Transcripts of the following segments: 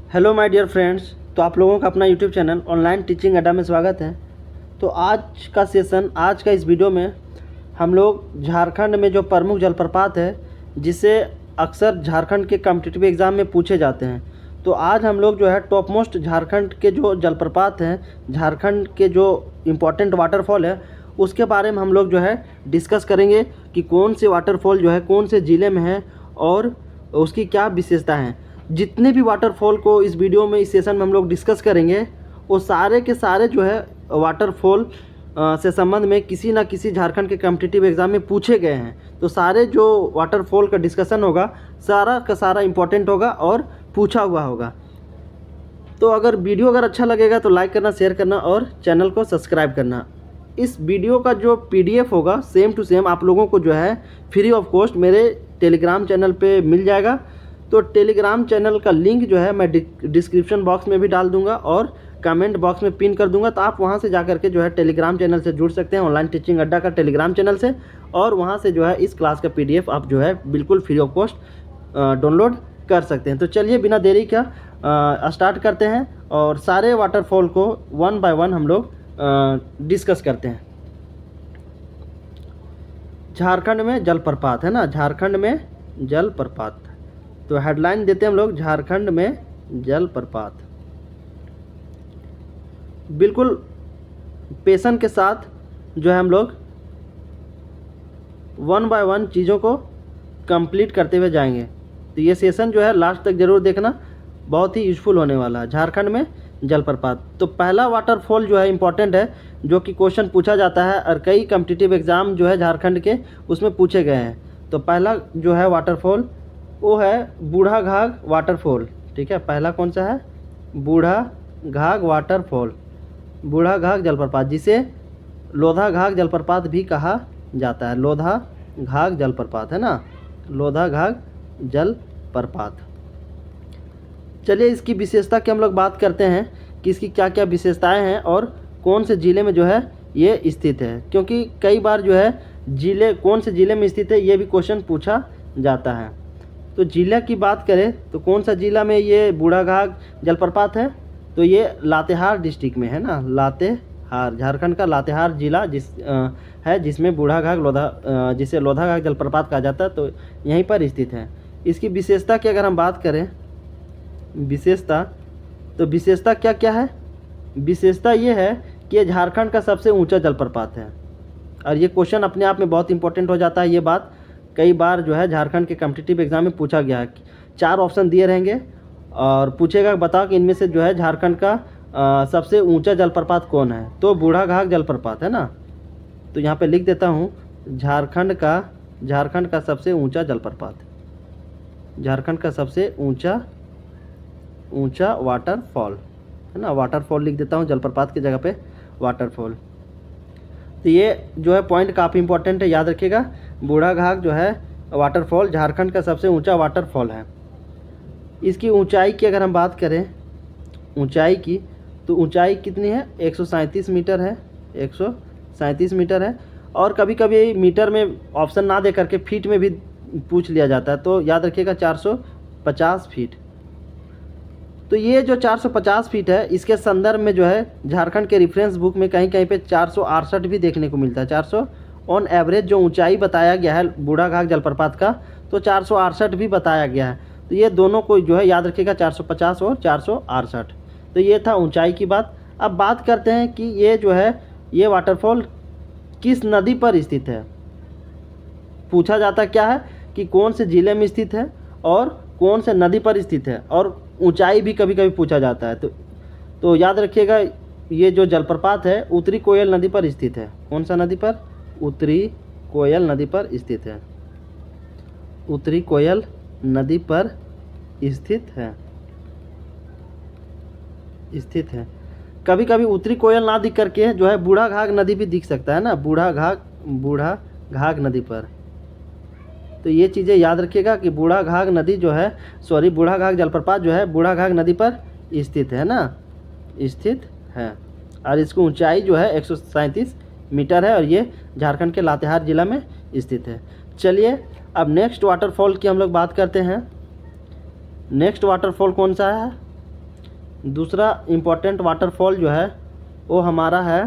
Hello my dear friends. तो आप लोगों का अपना यूट्यूब चैनल ऑनलाइन टीचिंग अड्डा में स्वागत है। तो आज का सेशन, आज का इस वीडियो में हम लोग झारखंड में जो प्रमुख जलप्रपात है जिसे अक्सर झारखंड के कॉम्पिटिटिव एग्ज़ाम में पूछे जाते हैं, तो आज हम लोग जो है टॉप मोस्ट झारखंड के जो जलप्रपात हैं, झारखंड के जो इम्पोर्टेंट वाटरफॉल है उसके बारे में हम लोग जो है डिस्कस करेंगे कि कौन से वाटरफॉल जो है कौन से ज़िले में है और उसकी क्या विशेषता है। जितने भी वाटरफॉल को इस वीडियो में, इस सेशन में हम लोग डिस्कस करेंगे, वो सारे के सारे जो है वाटरफॉल से संबंध में किसी ना किसी झारखंड के कॉम्पिटिटिव एग्ज़ाम में पूछे गए हैं। तो सारे जो वाटरफॉल का डिस्कशन होगा सारा का सारा इम्पोर्टेंट होगा और पूछा हुआ होगा। तो अगर वीडियो अगर अच्छा लगेगा तो लाइक करना, शेयर करना और चैनल को सब्सक्राइब करना। इस वीडियो का जो PDF होगा सेम टू सेम आप लोगों को जो है फ्री ऑफ कॉस्ट मेरे टेलीग्राम चैनल पे मिल जाएगा। तो टेलीग्राम चैनल का लिंक जो है मैं डिस्क्रिप्शन बॉक्स में भी डाल दूंगा और कमेंट बॉक्स में पिन कर दूंगा। तो आप वहां से जा करके जो है टेलीग्राम चैनल से जुड़ सकते हैं, ऑनलाइन टीचिंग अड्डा का टेलीग्राम चैनल से, और वहां से जो है इस क्लास का PDF आप जो है बिल्कुल फ्री ऑफ कॉस्ट डाउनलोड कर सकते हैं। तो चलिए बिना देरी का स्टार्ट करते हैं और सारे वाटरफॉल को वन बाय वन हम लोग डिस्कस करते हैं। झारखंड में जलप्रपात है ना, झारखंड में जलप्रपात। तो हेडलाइन देते हैं हम लोग, झारखंड में जलप्रपात। बिल्कुल पेशन के साथ जो है हम लोग वन बाय वन चीज़ों को कंप्लीट करते हुए जाएंगे। तो ये सेशन जो है लास्ट तक ज़रूर देखना, बहुत ही यूज़फुल होने वाला है। झारखंड में जलप्रपात, तो पहला वाटरफॉल जो है इम्पॉर्टेंट है, जो कि क्वेश्चन पूछा जाता है और कई कॉम्पिटिटिव एग्ज़ाम जो है झारखंड के उसमें पूछे गए हैं। तो पहला जो है वाटरफॉल वो है बूढ़ा घाघ वाटरफॉल। ठीक है, पहला कौन सा है? बूढ़ा घाघ वाटरफॉल, बूढ़ा घाघ जलप्रपात, जिसे लोधा घाघ जलप्रपात भी कहा जाता है। लोधा घाघ जलप्रपात है ना, लोधा घाघ जलप्रपात। चलिए इसकी विशेषता की हम लोग बात करते हैं कि इसकी क्या क्या विशेषताएं हैं और कौन से ज़िले में जो है ये स्थित है, क्योंकि कई बार जो है ज़िले, कौन से ज़िले में स्थित है ये भी क्वेश्चन पूछा जाता है। तो ज़िला की बात करें तो कौन सा ज़िला में ये बूढ़ा घाघ जलप्रपात है? तो ये लातेहार डिस्ट्रिक्ट में है ना, लातेहार, झारखंड का लातेहार ज़िला है जिसमें बूढ़ा घाघ जिसे लोधा घाघ जलप्रपात कहा जाता है, तो यहीं पर स्थित है। इसकी विशेषता की अगर हम बात करें, विशेषता, तो विशेषता क्या क्या है? विशेषता ये है कि ये झारखंड का सबसे ऊंचा जलप्रपात है। और ये क्वेश्चन अपने आप में बहुत इंपॉर्टेंट हो जाता है। ये बात कई बार जो है झारखंड के कॉम्पिटिटिव एग्जाम में पूछा गया है। 4 ऑप्शन दिए रहेंगे और पूछेगा बताओ कि इनमें से जो है झारखंड का सबसे ऊंचा जलप्रपात कौन है? तो बूढ़ा घाघ जलप्रपात है ना। तो यहाँ पे लिख देता हूँ, झारखंड का सबसे ऊंचा जलप्रपात, झारखंड का सबसे ऊंचा वाटरफॉल है ना, वाटरफॉल लिख देता हूँ, जलप्रपात की जगह पे वाटरफॉल। तो ये जो है पॉइंट काफ़ी इंपॉर्टेंट है, याद रखिएगा। बूढ़ा घाघ जो है वाटरफॉल झारखंड का सबसे ऊंचा वाटरफॉल है। इसकी ऊंचाई की अगर हम बात करें, ऊंचाई की, तो ऊंचाई कितनी है? 137 मीटर है, 137 मीटर है। और कभी कभी मीटर में ऑप्शन ना दे करके फीट में भी पूछ लिया जाता है, तो याद रखिएगा 450 फीट। तो ये जो 450 फीट है, इसके संदर्भ में जो है झारखंड के रेफरेंस बुक में कहीं कहीं पे 468 भी देखने को मिलता है। 400 ऑन एवरेज जो ऊंचाई बताया गया है बूढ़ा घाघ जलप्रपात का, तो 468 भी बताया गया है। तो ये दोनों को जो है याद रखिएगा, 450 और 468। तो ये था ऊंचाई की बात। अब बात करते हैं कि ये जो है ये वाटरफॉल किस नदी पर स्थित है। पूछा जाता क्या है कि कौन से ज़िले में स्थित है और कौन से नदी पर स्थित है, और ऊंचाई भी कभी कभी पूछा जाता है। तो याद रखिएगा ये जो जलप्रपात है उत्तरी कोयल नदी पर स्थित है। कौन सा नदी पर? उत्तरी कोयल नदी पर स्थित है, उत्तरी कोयल नदी पर स्थित है। कभी कभी उत्तरी कोयल ना दिख करके जो है बूढ़ा घाघ नदी भी दिख सकता है ना, बूढ़ा घाघ नदी पर। तो ये चीज़ें याद रखिएगा कि बूढ़ा घाघ नदी जो है, बूढ़ा घाघ जलप्रपात जो है बूढ़ा घाघ नदी पर स्थित है ना, स्थित है। और इसकी ऊंचाई जो है 137 मीटर है और ये झारखंड के लातेहार ज़िला में स्थित है। चलिए अब नेक्स्ट वाटरफॉल की हम लोग बात करते हैं। नेक्स्ट वाटरफॉल कौन सा है? दूसरा इम्पोर्टेंट वाटरफॉल जो है वो हमारा है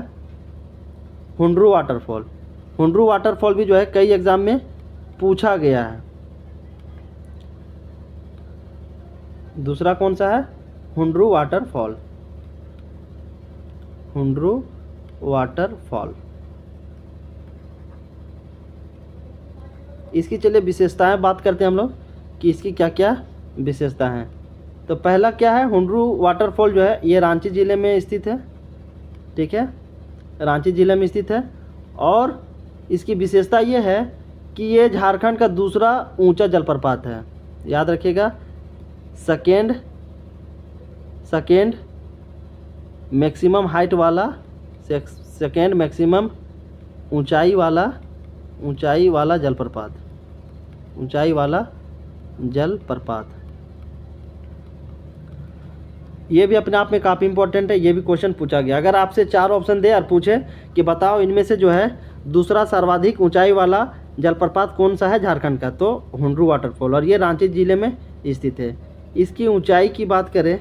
हुंड्रू वाटरफॉल। हुंड्रू वाटरफॉल भी जो है कई एग्ज़ाम में पूछा गया है। दूसरा कौन सा है? हुंड्रू वाटरफॉल। हुंड्रू वाटरफॉल। इसकी चलिए विशेषताएं बात करते हैं हम लोग कि इसकी क्या क्या विशेषता हैं। तो पहला क्या है, हुंड्रू वाटरफॉल जो है ये रांची ज़िले में स्थित है। ठीक है, रांची ज़िले में स्थित है और इसकी विशेषता ये है कि ये झारखंड का दूसरा ऊंचा जलप्रपात है। याद रखिएगा, सेकेंड मैक्सिमम हाइट वाला, सेकेंड मैक्सिमम ऊंचाई वाला जलप्रपात, ऊंचाई वाला जलप्रपात। ये भी अपने आप में काफ़ी इंपॉर्टेंट है। ये भी क्वेश्चन पूछा गया। अगर आपसे 4 ऑप्शन दे और पूछे कि बताओ इनमें से जो है दूसरा सर्वाधिक ऊंचाई वाला जलप्रपात कौन सा है झारखंड का, तो हुंड्रू वाटरफॉल, और ये रांची ज़िले में स्थित है। इसकी ऊंचाई की बात करें,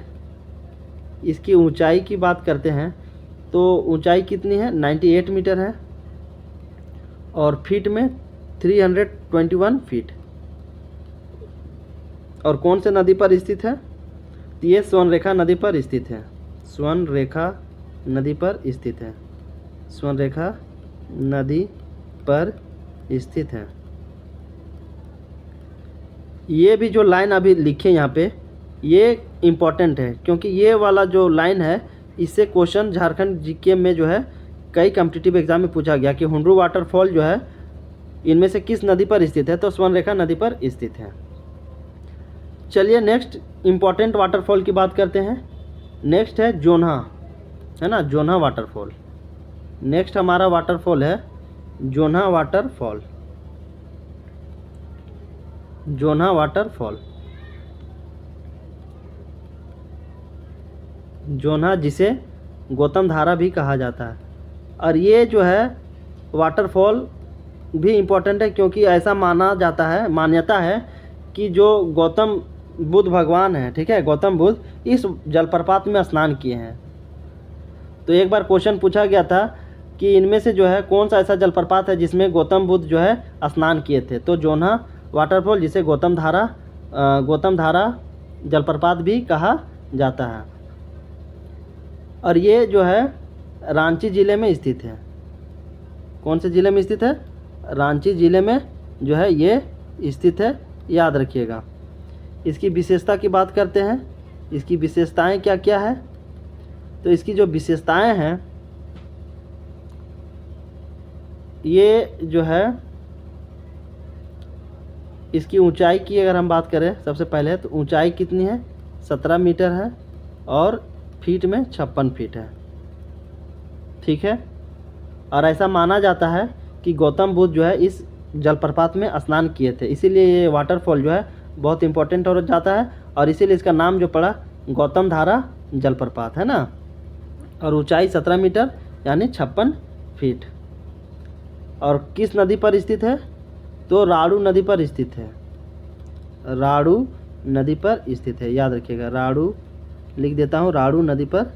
इसकी ऊंचाई की बात करते हैं तो ऊंचाई कितनी है? 98 मीटर है और फीट में 321 फीट। और कौन से नदी पर स्थित है? ये स्वर्णरेखा नदी पर स्थित है। स्वर्णरेखा नदी पर स्थित है। स्वर्णरेखा नदी पर स्थित है। ये भी जो लाइन अभी लिखे यहाँ पे, ये इम्पॉर्टेंट है क्योंकि ये वाला जो लाइन है इससे क्वेश्चन झारखंड जीके में जो है कई कॉम्पिटिटिव एग्जाम में पूछा गया कि हुंड्रू वाटरफॉल जो है इनमें से किस नदी पर स्थित है, तो स्वर्णरेखा नदी पर स्थित है। चलिए नेक्स्ट इम्पॉर्टेंट वाटरफॉल की बात करते हैं। नेक्स्ट है जोन्हा, है ना, जोन्हा वाटरफॉल। नेक्स्ट हमारा वाटरफॉल है जोन्हा वाटरफॉल। जोन्हा वाटरफॉल, जोन्हा जिसे गौतम धारा भी कहा जाता है। और ये जो है वाटरफॉल भी इम्पोर्टेंट है क्योंकि ऐसा माना जाता है, मान्यता है कि जो गौतम बुद्ध भगवान है, ठीक है, गौतम बुद्ध इस जलप्रपात में स्नान किए हैं। तो एक बार क्वेश्चन पूछा गया था कि इनमें से जो है कौन सा ऐसा जलप्रपात है जिसमें गौतम बुद्ध जो है स्नान किए थे, तो जोन्हा वाटरफॉल जिसे गौतम धारा जलप्रपात भी कहा जाता है। और ये जो है रांची ज़िले में स्थित है। कौन से ज़िले में स्थित है? रांची ज़िले में जो है ये स्थित है, याद रखिएगा। इसकी विशेषता की बात करते हैं। इसकी विशेषताएं क्या क्या है? तो इसकी जो विशेषताएं हैं ये जो है इसकी ऊंचाई की अगर हम बात करें सबसे पहले, तो ऊंचाई कितनी है? 17 मीटर है और फीट में 56 फीट है। ठीक है, और ऐसा माना जाता है कि गौतम बुद्ध जो है इस जलप्रपात में स्नान किए थे, इसीलिए ये वाटरफॉल जो है बहुत इंपॉर्टेंट हो जाता है और इसीलिए इसका नाम जो पड़ा गौतम धारा जलप्रपात, है ना। और ऊंचाई 17 मीटर यानी 56 फीट। और किस नदी पर स्थित है? तो राड़ू नदी पर स्थित है। राड़ू नदी पर स्थित है, याद रखिएगा। राड़ू लिख देता हूँ, राड़ू नदी पर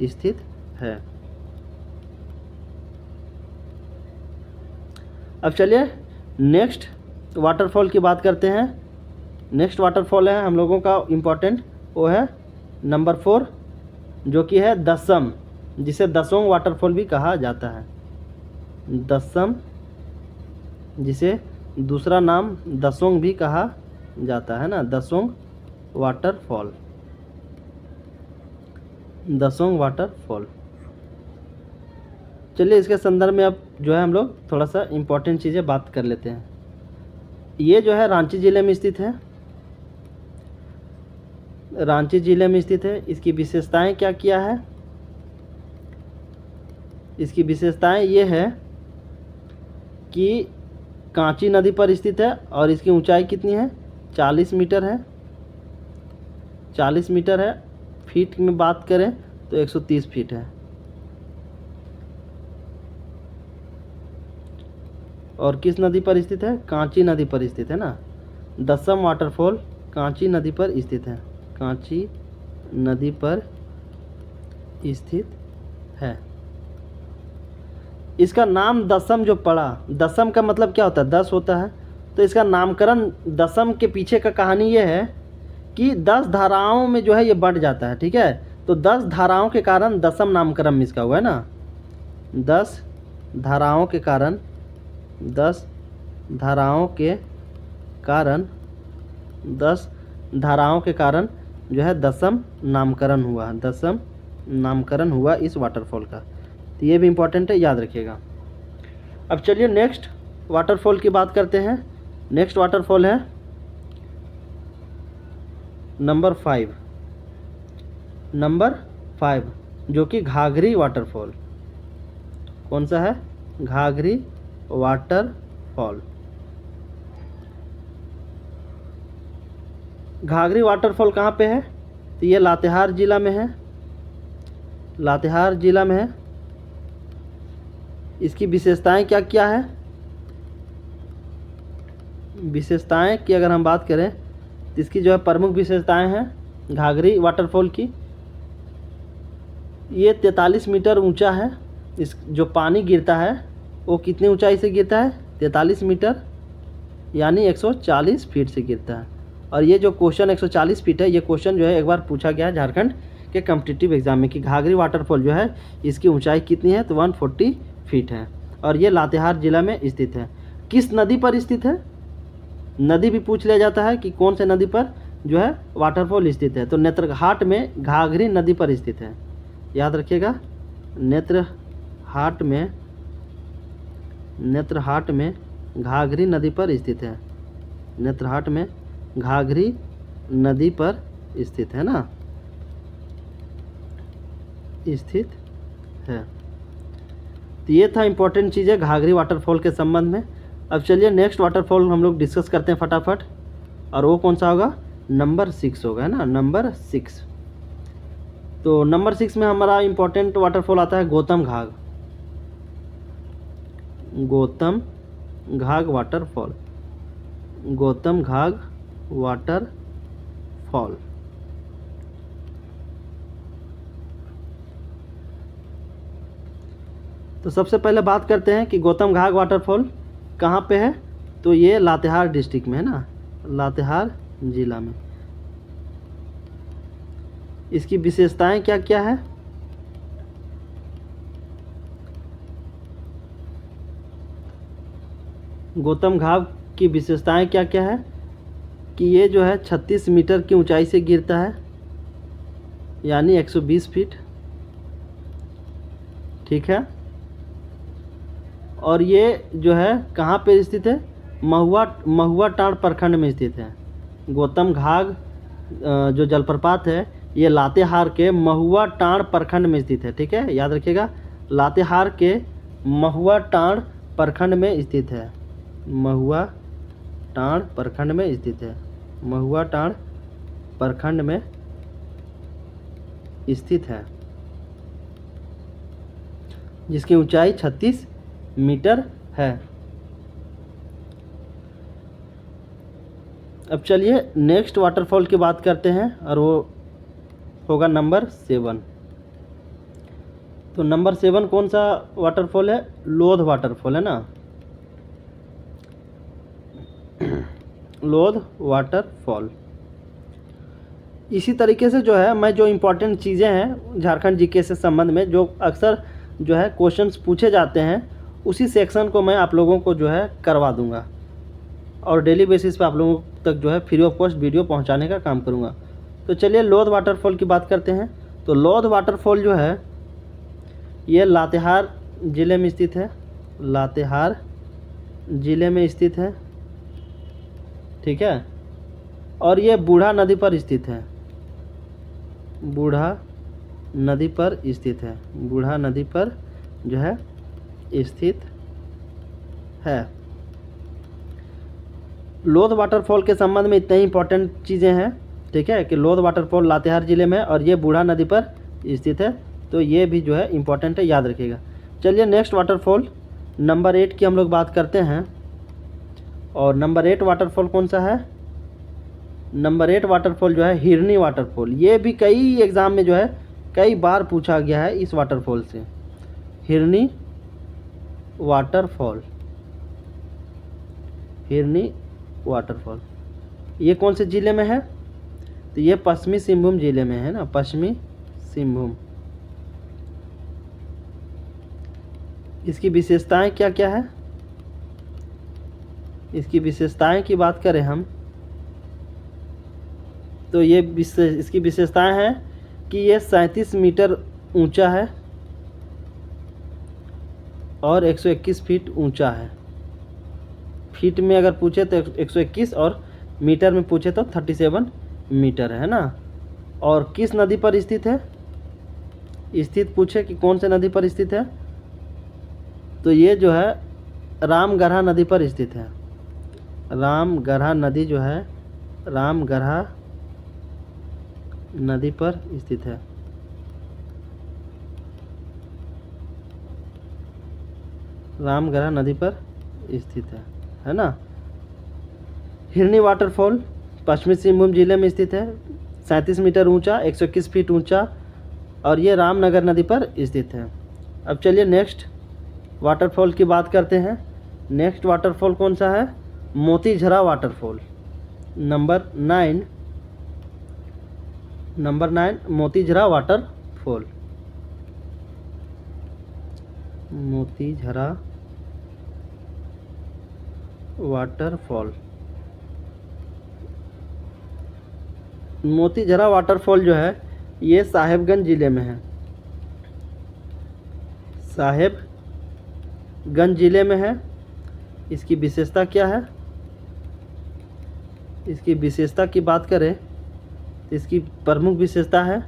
स्थित है। अब चलिए नेक्स्ट वाटरफॉल की बात करते हैं। नेक्स्ट वाटरफॉल है हम लोगों का इम्पोर्टेंट, वो है नंबर 4 जो कि है दसम, जिसे दसोंग वाटरफॉल भी कहा जाता है। दसम, जिसे दूसरा नाम दसोंग भी कहा जाता है ना, दसोंग वाटरफॉल। दसोंग वाटरफॉल। चलिए इसके संदर्भ में अब जो है हम लोग थोड़ा सा इम्पोर्टेंट चीज़ें बात कर लेते हैं। ये जो है रांची ज़िले में स्थित है। रांची ज़िले में स्थित है। इसकी विशेषताएं क्या क्या है? इसकी विशेषताएं ये है कि कांची नदी पर स्थित है और इसकी ऊंचाई कितनी है? 40 मीटर है। 40 मीटर है। फीट में बात करें तो 130 फीट है। और किस नदी पर स्थित है? कांची नदी पर स्थित है ना। दसम वाटरफॉल कांची नदी पर स्थित है। कांची नदी पर स्थित है। इसका नाम दसम जो पड़ा, दसम का मतलब क्या होता है, 10 होता है, तो इसका नामकरण दसम के पीछे का कहानी ये है कि 10 धाराओं में जो है ये बंट जाता है, ठीक है। तो 10 धाराओं के कारण दसम नामकरण इसका हुआ है ना। 10 धाराओं के कारण, 10 धाराओं के कारण, 10 धाराओं के कारण जो है दसम नामकरण हुआ, दसम नामकरण हुआ इस वाटरफॉल का। तो ये भी इम्पोर्टेंट है, याद रखिएगा। अब चलिए नेक्स्ट वाटरफॉल की बात करते हैं। नेक्स्ट वाटरफॉल है नंबर 5, नंबर 5 जो कि घाघरी वाटरफॉल। कौन सा है, घाघरी वाटरफॉल। घाघरी वाटरफॉल कहाँ पे है, तो ये लातेहार ज़िला में है, लातेहार ज़िला में है। इसकी विशेषताएं क्या क्या है, विशेषताएं की अगर हम बात करें तो इसकी जो है प्रमुख विशेषताएं हैं घाघरी वाटरफॉल की। ये 43 मीटर ऊंचा है। इस जो पानी गिरता है वो कितनी ऊंचाई से गिरता है, 43 मीटर यानी 140 फीट से गिरता है। और ये जो क्वेश्चन 140 फीट है, ये क्वेश्चन जो है एक बार पूछा गया है झारखंड के कॉम्पिटिटिव एग्जाम में कि घाघरी वाटरफॉल जो है इसकी ऊंचाई कितनी है, तो 140 फीट है। और ये लातेहार ज़िला में स्थित है। किस नदी पर स्थित है, नदी भी पूछ लिया जाता है कि कौन से नदी पर जो है वाटरफॉल स्थित है, तो नेत्रहाट में घाघरी नदी पर स्थित है, याद रखिएगा। नेत्रहाट में घाघरी नदी पर स्थित है, नेत्रहाट में घाघरी नदी पर स्थित है ना, स्थित है। तो ये था इम्पोर्टेंट चीज़ है घाघरी वाटरफॉल के संबंध में। अब चलिए नेक्स्ट वाटरफॉल हम लोग डिस्कस करते हैं फटाफट, और वो कौन सा होगा, नंबर 6 होगा, है ना, नंबर 6। तो नंबर 6 में हमारा इम्पोर्टेंट वाटरफॉल आता है गौतम घाघ, गौतम घाघ वाटरफॉल, गौतम घाघ वाटरफॉल। तो सबसे पहले बात करते हैं कि गौतम घाघ वाटरफॉल कहाँ पे है, तो ये लातेहार डिस्ट्रिक्ट में है ना, लातेहार जिला में। इसकी विशेषताएं क्या क्या है, गौतम घाघ की विशेषताएं क्या क्या है कि ये जो है 36 मीटर की ऊंचाई से गिरता है यानी 120 फीट, ठीक है। और ये जो है कहाँ पे स्थित है, महुआ टाँड़ प्रखंड में स्थित है। गौतम घाघ जो जलप्रपात है ये लातेहार के महुआ टाँड़ प्रखंड में स्थित है, ठीक है, याद रखिएगा। लातेहार के महुआ टाँड़ प्रखंड में स्थित है, महुआ टाँड़ प्रखंड में स्थित है, महुआ टाँड़ प्रखंड में स्थित है, जिसकी ऊंचाई 36 मीटर है। अब चलिए नेक्स्ट वाटरफॉल की बात करते हैं, और वो होगा नंबर 7। तो नंबर 7 कौन सा वाटरफॉल है, लोध वाटरफॉल है ना, लोध वाटरफॉल। इसी तरीके से जो है मैं जो इम्पोर्टेंट चीज़ें हैं झारखंड जीके से संबंध में जो अक्सर जो है क्वेश्चंस पूछे जाते हैं, उसी सेक्शन को मैं आप लोगों को जो है करवा दूंगा, और डेली बेसिस पे आप लोगों तक जो है फ्री ऑफ कॉस्ट वीडियो पहुंचाने का काम करूंगा। तो चलिए लोध वाटरफॉल की बात करते हैं। तो लोध वाटरफॉल जो है ये लातेहार ज़िले में स्थित है, लातेहार ज़िले में स्थित है, ठीक है। और ये बूढ़ा नदी पर स्थित है, बूढ़ा नदी पर स्थित है, बूढ़ा नदी पर जो है स्थित है। लोध वाटरफॉल के संबंध में इतनी इंपॉर्टेंट चीज़ें हैं, ठीक है, कि लोध वाटरफॉल लातेहार ज़िले में और ये बूढ़ा नदी पर स्थित है, तो ये भी जो है इम्पोर्टेंट है, याद रखिएगा। चलिए नेक्स्ट वाटरफॉल नंबर 8 की हम लोग बात करते हैं। और नंबर 8 वाटरफॉल कौन सा है, नंबर 8 वाटरफॉल जो है हिरनी वाटरफॉल। ये भी कई एग्ज़ाम में जो है कई बार पूछा गया है इस वाटरफॉल से। हिरनी वाटरफॉल, हिरनी वाटरफॉल ये कौन से ज़िले में है? तो ये पश्चिमी सिंहभूम ज़िले में है ना, पश्चिमी सिंहभूम। इसकी विशेषताएं क्या क्या है? इसकी विशेषताएं की बात करें हम तो ये इसकी विशेषताएं हैं कि ये 37 मीटर ऊंचा है और 121 फीट ऊंचा है। फीट में अगर पूछे तो 121 और मीटर में पूछे तो 37 मीटर है ना। और किस नदी पर स्थित है? स्थित पूछे कि कौन से नदी पर स्थित है, तो ये जो है रामगढ़ा नदी पर स्थित है। रामगढ़ा नदी जो है रामगढ़ा नदी पर स्थित है। रामगढ़ा नदी पर स्थित है ना। हिरनी वाटरफॉल पश्चिमी सिंहभूम जिले में स्थित है, 37 मीटर ऊंचा, 121 फीट ऊंचा और ये रामनगर नदी पर स्थित है। अब चलिए नेक्स्ट वाटरफॉल की बात करते हैं। नेक्स्ट वाटरफॉल कौन सा है? Motijhara waterfall. Number 9 Motijhara waterfall. Motijhara waterfall. Motijhara waterfall जो है ये साहेबगंज ज़िले में है। साहेबगंज ज़िले में है। इसकी विशेषता क्या है? इसकी विशेषता की बात करें तो इसकी प्रमुख विशेषता है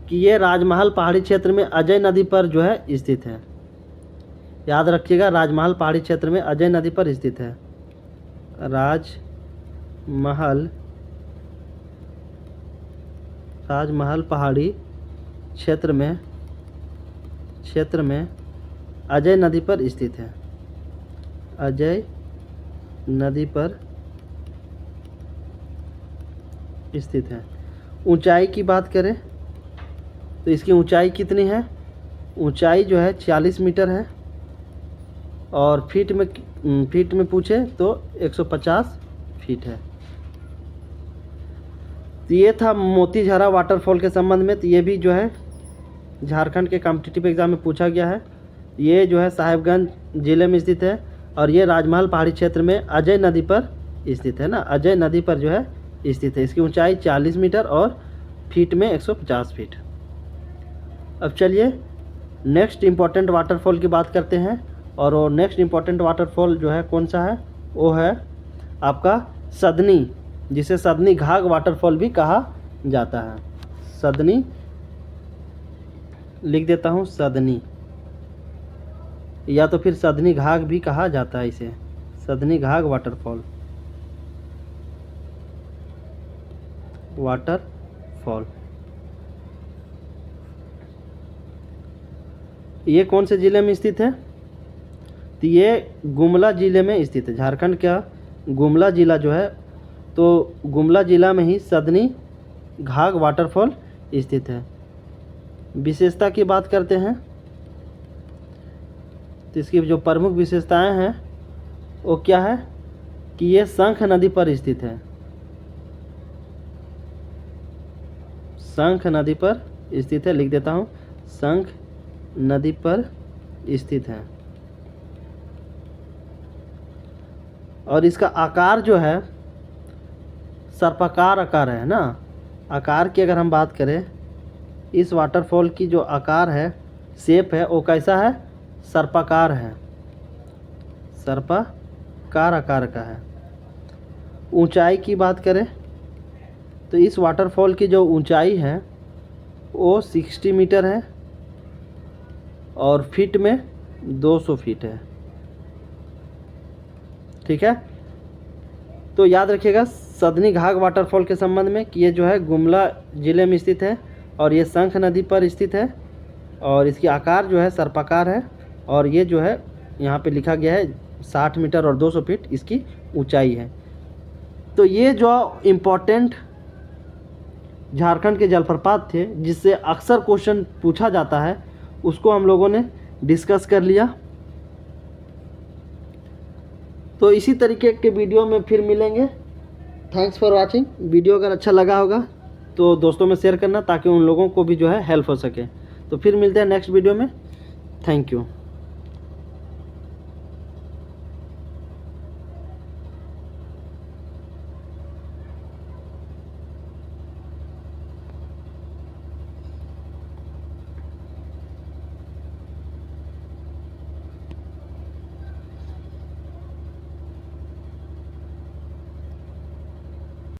कि ये राजमहल पहाड़ी क्षेत्र में अजय नदी पर जो है स्थित है। याद रखिएगा, राजमहल पहाड़ी क्षेत्र में अजय नदी पर स्थित है। राजमहल पहाड़ी क्षेत्र में अजय नदी पर स्थित है। अजय नदी पर स्थित है। ऊंचाई की बात करें तो इसकी ऊंचाई कितनी है? ऊंचाई जो है 40 मीटर है और फीट में पूछे तो 150 फीट है। तो ये था मोतीझरा वाटरफॉल के संबंध में। तो ये भी जो है झारखंड के कॉम्पिटिटिव एग्ज़ाम में पूछा गया है। ये जो है साहेबगंज ज़िले में स्थित है और ये राजमहल पहाड़ी क्षेत्र में अजय नदी पर स्थित है ना। अजय नदी पर जो है स्थित है। इसकी ऊंचाई 40 मीटर और फीट में 150 फीट। अब चलिए नेक्स्ट इम्पॉर्टेंट वाटरफॉल की बात करते हैं। और वो नेक्स्ट इम्पॉर्टेंट वाटरफॉल जो है कौन सा है? वो है आपका सदनी, जिसे सदनी घाघ वाटरफॉल भी कहा जाता है। सदनी लिख देता हूँ, सदनी, या तो फिर सदनी घाघ भी कहा जाता है इसे। सदनी घाघ वाटरफॉल। ये कौन से ज़िले में स्थित है? तो ये गुमला ज़िले में स्थित है। झारखंड का गुमला ज़िला जो है, तो गुमला ज़िला में ही सदनी घाघ वाटरफॉल स्थित है। विशेषता की बात करते हैं तो इसकी जो प्रमुख विशेषताएं हैं वो क्या है कि ये शंख नदी पर स्थित है। शंख नदी पर स्थित है, लिख देता हूँ, शंख नदी पर स्थित है। और इसका आकार जो है सर्पाकार आकार है ना। आकार की अगर हम बात करें, इस वाटरफॉल की जो आकार है, शेप है, वो कैसा है? सर्पाकार है। सर्पाकार आकार का है। ऊंचाई की बात करें तो इस वाटरफॉल की जो ऊंचाई है वो 60 मीटर है और फीट में 200 फीट है। ठीक है, तो याद रखिएगा सदनी घाघ वाटरफॉल के संबंध में कि ये जो है गुमला ज़िले में स्थित है और ये शंख नदी पर स्थित है और इसकी आकार जो है सर्पाकार है और ये जो है यहाँ पे लिखा गया है 60 मीटर और 200 फीट इसकी ऊंचाई है। तो ये जो इम्पोर्टेंट झारखंड के जलप्रपात थे जिससे अक्सर क्वेश्चन पूछा जाता है, उसको हम लोगों ने डिस्कस कर लिया। तो इसी तरीके के वीडियो में फिर मिलेंगे। Thanks for watching. वीडियो अगर अच्छा लगा होगा तो दोस्तों में शेयर करना ताकि उन लोगों को भी जो है हेल्प हो सके। तो फिर मिलते हैं नेक्स्ट वीडियो में। Thank you.